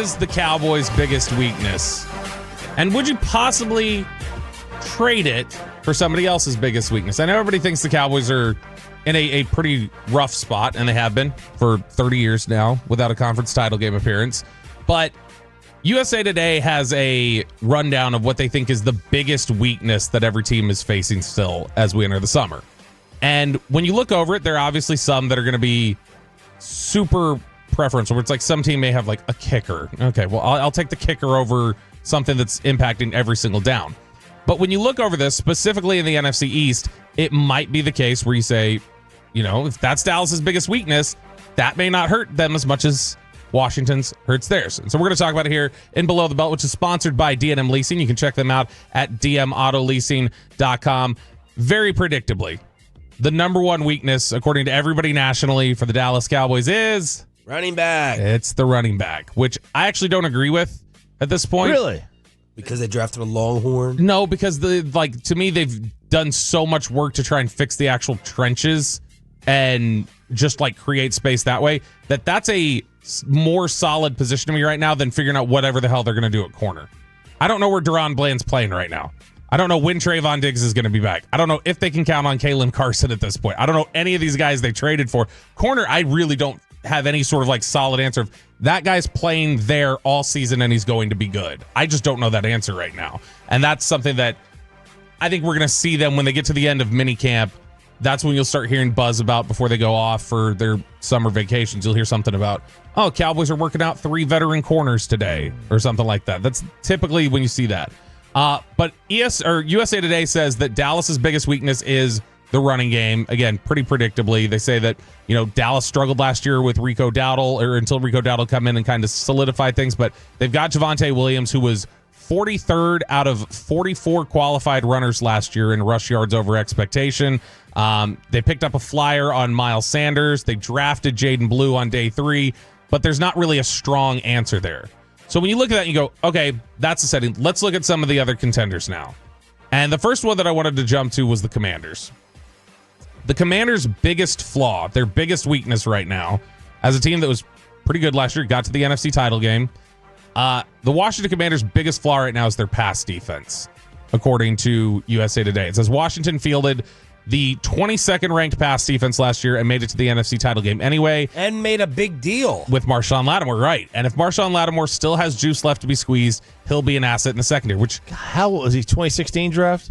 is the Cowboys' biggest weakness? And would you possibly trade it for somebody else's biggest weakness? I know everybody thinks the Cowboys are in a pretty rough spot, and they have been for 30 years now without a conference title game appearance. But USA Today has a rundown of what they think is the biggest weakness that every team is facing still as we enter the summer. And when you look over it, there are obviously some that are going to be super preferential, where it's like some team may have like a kicker. Okay, well, I'll take the kicker over something that's impacting every single down. But when you look over this, specifically in the NFC East, it might be the case where you say, you know, if that's Dallas's biggest weakness, that may not hurt them as much as Washington's hurts theirs. And so we're going to talk about it here in Below the Belt, which is sponsored by D&M Leasing. You can check them out at dmautoleasing.com. Very predictably, the number one weakness, according to everybody nationally for the Dallas Cowboys, is running back. It's the running back, which I actually don't agree with at this point. Really? Because they drafted a Longhorn? No, because to me, they've done so much work to try and fix the actual trenches and just like create space that way, that's a more solid position to me right now than figuring out whatever the hell they're going to do at corner. I don't know where Deron Bland's playing right now. I don't know when Trayvon Diggs is going to be back. I don't know if they can count on Kalen Carson at this point. I don't know any of these guys they traded for. Corner, I really don't have any sort of like solid answer of that guy's playing there all season and he's going to be good. I just don't know that answer right now. And that's something that I think we're going to see them when they get to the end of minicamp. That's when you'll start hearing buzz about before they go off for their summer vacations. You'll hear something about, oh, Cowboys are working out 3 veteran corners today or something like that. That's typically when you see that. But USA Today says that Dallas's biggest weakness is the running game. Again, pretty predictably, they say that, you know, Dallas struggled last year with Rico Dowdle, or until Rico Dowdle come in and kind of solidify things. But they've got Javonte Williams, who was 43rd out of 44 qualified runners last year in rush yards over expectation. They picked up a flyer on Miles Sanders. They drafted Jaden Blue on day 3, but there's not really a strong answer there. So when you look at that, you go, okay, that's the setting. Let's look at some of the other contenders now. And the first one that I wanted to jump to was the Commanders. The Commanders' biggest flaw, their biggest weakness right now, as a team that was pretty good last year, got to the NFC title game. The Washington Commanders' biggest flaw right now is their pass defense, according to USA Today. It says Washington fielded the 22nd ranked pass defense last year and made it to the NFC title game anyway. And made a big deal. With Marshawn Lattimore, right. And if Marshawn Lattimore still has juice left to be squeezed, he'll be an asset in the secondary, which... How old was he, 2016 draft?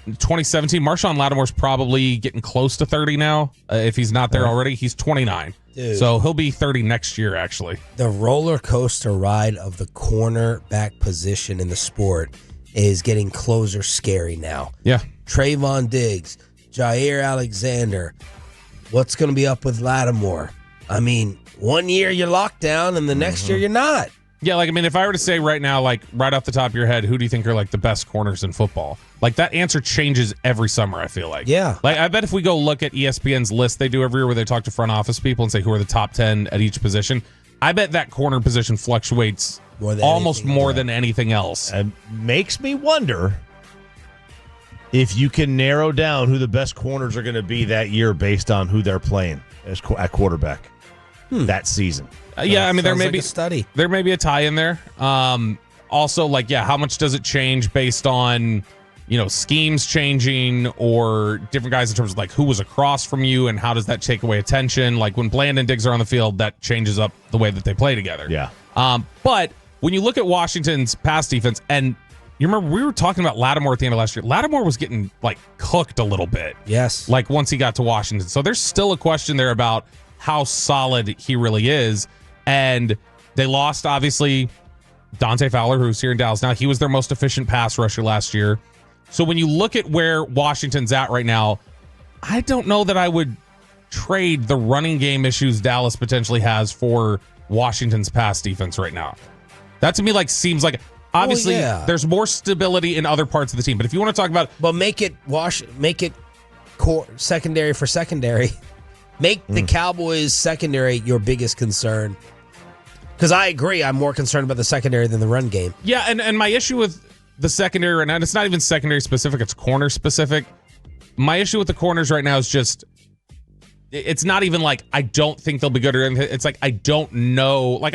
2017. Marshawn Lattimore's probably getting close to 30 now. If he's not there already, he's 29. Dude. So he'll be 30 next year, actually. The roller coaster ride of the cornerback position in the sport is getting closer scary now. Yeah. Trayvon Diggs, Jair Alexander. What's going to be up with Lattimore? I mean, one year you're locked down and the next year you're not. Yeah, like, I mean, if I were to say right now, like, right off the top of your head, who do you think are, like, the best corners in football? Like, that answer changes every summer, I feel like. Yeah. Like, I bet if we go look at ESPN's list they do every year where they talk to front office people and say who are the top 10 at each position, I bet that corner position fluctuates almost more than anything else. It makes me wonder if you can narrow down who the best corners are going to be that year based on who they're playing at quarterback that season. Yeah, I mean, there may be a study. There may be a tie in there. Also, like, yeah, how much does it change based on, you know, schemes changing or different guys in terms of like who was across from you and how does that take away attention? Like when Bland and Diggs are on the field, that changes up the way that they play together. Yeah. But when you look at Washington's pass defense, and you remember we were talking about Lattimore at the end of last year. Lattimore was getting like cooked a little bit. Yes. Like once he got to Washington. So there's still a question there about how solid he really is. And they lost, obviously, Dante Fowler, who's here in Dallas now. He was their most efficient pass rusher last year. So when you look at where Washington's at right now, I don't know that I would trade the running game issues Dallas potentially has for Washington's pass defense right now. That to me like seems like obviously there's more stability in other parts of the team. But if you want to talk about, but make it secondary for secondary. Make the Cowboys secondary your biggest concern. Because I agree, I'm more concerned about the secondary than the run game. Yeah, and my issue with the secondary right now, and it's not even secondary specific, it's corner specific. My issue with the corners right now is just, it's not even like I don't think they'll be good or anything. It's like I don't know. Like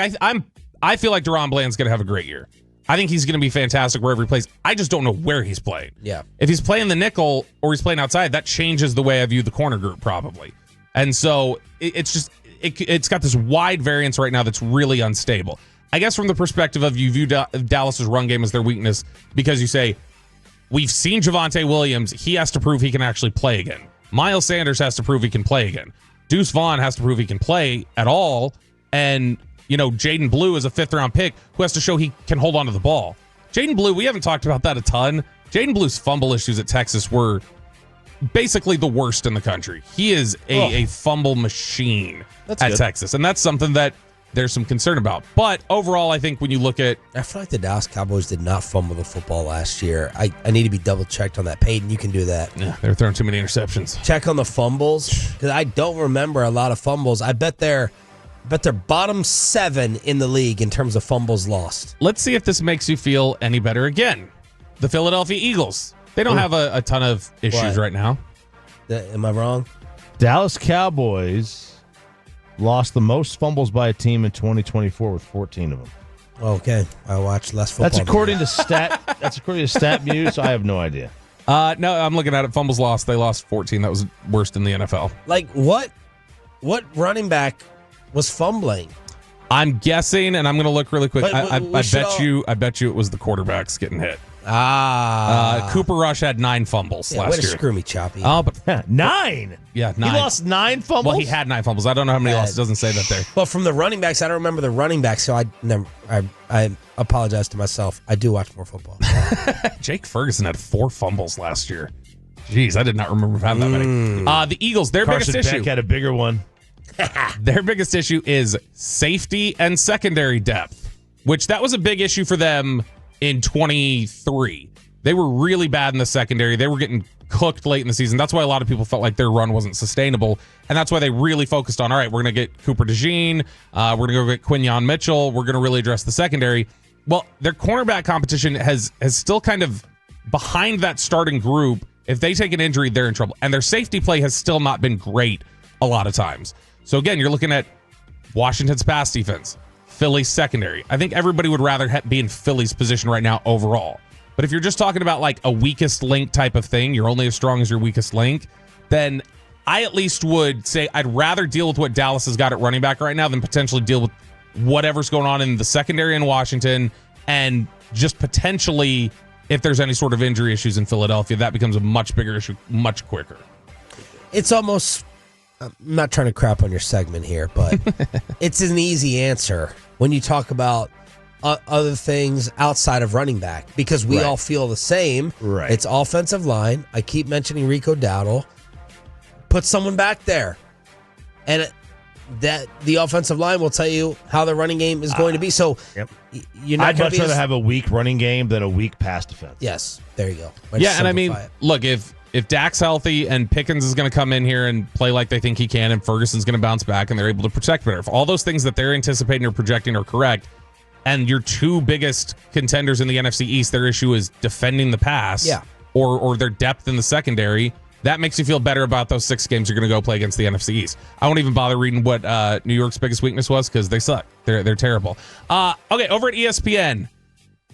I feel like DeRon Bland's going to have a great year. I think he's going to be fantastic wherever he plays. I just don't know where he's playing. Yeah. If he's playing the nickel or he's playing outside, that changes the way I view the corner group probably. And so it's got this wide variance right now that's really unstable. I guess from the perspective of you view Dallas's run game as their weakness because you say, we've seen Javonte Williams. He has to prove he can actually play again. Miles Sanders has to prove he can play again. Deuce Vaughn has to prove he can play at all. And Jaden Blue is a 5th-round pick who has to show he can hold on to the ball. Jaden Blue, we haven't talked about that a ton. Jaden Blue's fumble issues at Texas were basically the worst in the country. He is a fumble machine at Texas, and that's something that there's some concern about. But overall, I think when you look at... I feel like the Dallas Cowboys did not fumble the football last year. I need to be double-checked on that. Peyton, you can do that. Yeah, they're throwing too many interceptions. Check on the fumbles, because I don't remember a lot of fumbles. I bet they're bottom 7 in the league in terms of fumbles lost. Let's see if this makes you feel any better again. The Philadelphia Eagles. They don't have a ton of issues right now. Am I wrong? Dallas Cowboys lost the most fumbles by a team in 2024 with 14 of them. Okay, I watched less football. That's according to StatMuse. So I have no idea. No, I'm looking at it. Fumbles lost. They lost 14. That was worst in the NFL. Like what running back was fumbling? I'm guessing, and I'm going to look really quick. But I bet you it was the quarterbacks getting hit. Cooper Rush had 9 fumbles last way to year. screw me, Choppy. Oh, but 9. Yeah, 9. He lost 9 fumbles. Well, he had 9 fumbles. I don't know how many he lost. It doesn't say that there. But from the running backs, I don't remember the running backs, so I apologize to myself. I do watch more football. Jake Ferguson had 4 fumbles last year. Jeez, I did not remember having that many. The Eagles, their Carson biggest Beck issue. had a bigger one. Their biggest issue is safety and secondary depth, which that was a big issue for them in 23. They were really bad in the secondary. They were getting cooked late in the season. That's why a lot of people felt like their run wasn't sustainable. And that's why they really focused on, all right, we're going to get Cooper DeJean. We're going to go get Quinyon Mitchell. We're going to really address the secondary. Well, their cornerback competition has still kind of behind that starting group. If they take an injury, they're in trouble. And their safety play has still not been great a lot of times. So again, you're looking at Washington's pass defense, Philly's secondary. I think everybody would rather be in Philly's position right now overall. But if you're just talking about like a weakest link type of thing, you're only as strong as your weakest link, then I at least would say I'd rather deal with what Dallas has got at running back right now than potentially deal with whatever's going on in the secondary in Washington, and just potentially if there's any sort of injury issues in Philadelphia, that becomes a much bigger issue much quicker. It's almost, I'm not trying to crap on your segment here, but it's an easy answer when you talk about other things outside of running back, because we all feel the same. Right. It's offensive line. I keep mentioning Rico Dowdle. Put someone back there, and that the offensive line will tell you how the running game is going to be. So you're not. I'd much rather have a weak running game than a weak pass defense. Yes, there you go. And I mean, look, if Dak's healthy and Pickens is going to come in here and play like they think he can, and Ferguson's going to bounce back and they're able to protect better, if all those things that they're anticipating or projecting are correct, and your 2 biggest contenders in the NFC East, their issue is defending the pass, or their depth in the secondary, that makes you feel better about those 6 games you're going to go play against the NFC East. I won't even bother reading what New York's biggest weakness was, because they suck. They're terrible. Okay, over at ESPN,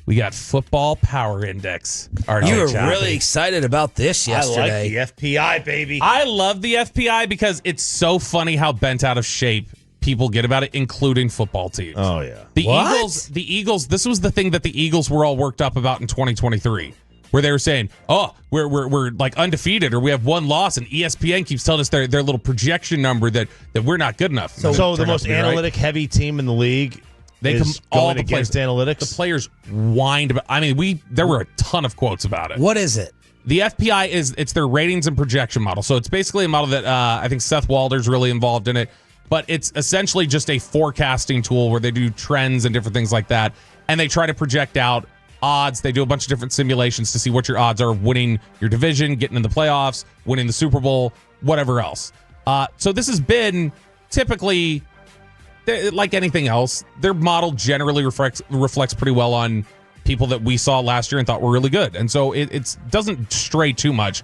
we got Football Power Index. You were really excited about this yesterday. I like the FPI, baby. I love the FPI because it's so funny how bent out of shape people get about it, including football teams. Oh, yeah. The Eagles, this was the thing that the Eagles were all worked up about in 2023, where they were saying, oh, we're like undefeated, or we have 1 loss, and ESPN keeps telling us their little projection number that we're not good enough. So the most analytic-heavy team in the league is going against analytics? The players whined about. I mean, there were a ton of quotes about it. What is it? The FPI it's their ratings and projection model. So it's basically a model that I think Seth Walder's really involved in it. But it's essentially just a forecasting tool where they do trends and different things like that. And they try to project out odds. They do a bunch of different simulations to see what your odds are of winning your division, getting in the playoffs, winning the Super Bowl, whatever else. So this has been typically, like anything else, their model generally reflects pretty well on people that we saw last year and thought were really good. And so it doesn't stray too much.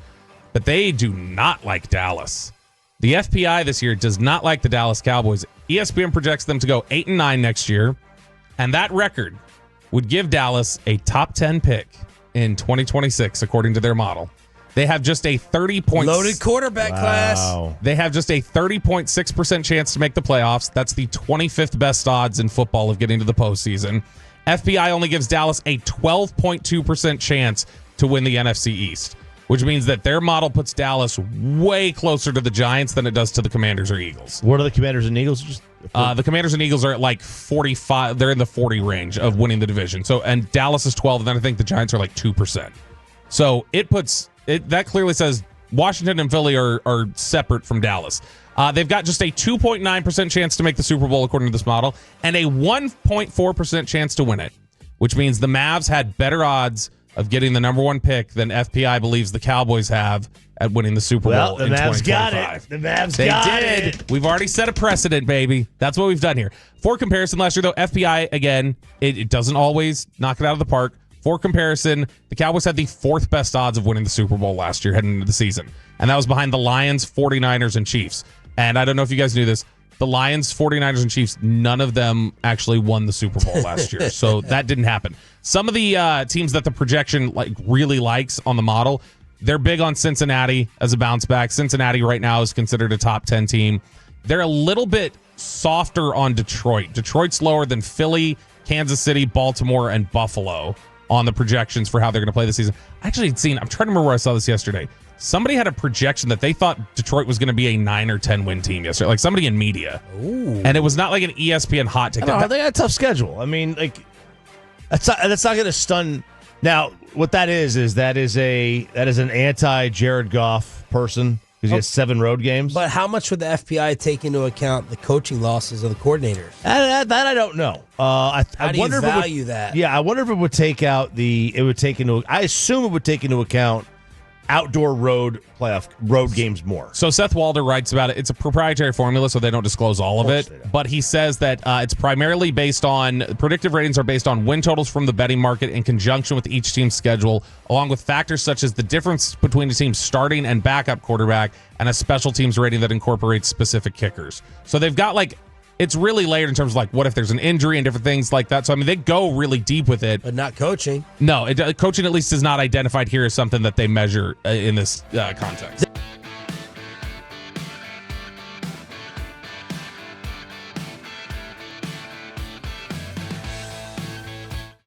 But they do not like Dallas. The FPI this year does not like the Dallas Cowboys. ESPN projects them to go 8-9 next year, And that record would give Dallas a top 10 pick in 2026, according to their model. They have just a 30 point loaded quarterback class. They have just a 30.6% chance to make the playoffs. That's the 25th best odds in football of getting to the postseason. FPI only gives Dallas a 12.2% chance to win the NFC East, which means that their model puts Dallas way closer to the Giants than it does to the Commanders or Eagles. What are the Commanders and Eagles? The Commanders and Eagles are at like 45. They're in the 40 range of winning the division. So, and Dallas is 12, and then I think the Giants are like 2%. So it puts it. That clearly says Washington and Philly are separate from Dallas. They've got just a 2.9% chance to make the Super Bowl according to this model, and a 1.4% chance to win it, which means the Mavs had better odds of getting the number one pick than FPI believes the Cowboys have at winning the Super Bowl the in Mavs 2025. got it. The Mavs They got did. it. We've already set a precedent, baby. That's what we've done here. For comparison, last year, though, FPI, again, it doesn't always knock it out of the park. For comparison, the Cowboys had the fourth best odds of winning the Super Bowl last year heading into the season. And that was behind the Lions, 49ers, and Chiefs. And I don't know if you guys knew this. The Lions, 49ers, and Chiefs, none of them actually won the Super Bowl last year. So that didn't happen. Some of the teams that the projection really likes on the model, they're big on Cincinnati as a bounce back. Cincinnati right now is considered a top 10 team. They're a little bit softer on Detroit. Detroit's lower than Philly, Kansas City, Baltimore, and Buffalo on the projections for how they're going to play this season. I'm trying to remember where I saw this yesterday. Somebody had a projection that they thought Detroit was going to be a 9 or 10 win team yesterday, like somebody in media. Ooh. And it was not like an ESPN hot ticket. They got a tough schedule. I mean, like that's not going to stun. Now, what that is an anti-Jared Goff person because he has 7 road games. But how much would the FPI take into account the coaching losses of the coordinators? That I don't know. How do you wonder value that? Yeah, I wonder if it would take out I assume it would take into account outdoor road games more. So Seth Walder writes about it. It's a proprietary formula, so they don't disclose all of it. But he says that it's primarily based on predictive ratings are based on win totals from the betting market in conjunction with each team's schedule, along with factors such as the difference between a team's starting and backup quarterback and a special teams rating that incorporates specific kickers. So they've got it's really layered in terms of what if there's an injury and different things like that. So, I mean, they go really deep with it. But not coaching. No, coaching at least is not identified here as something that they measure in this context.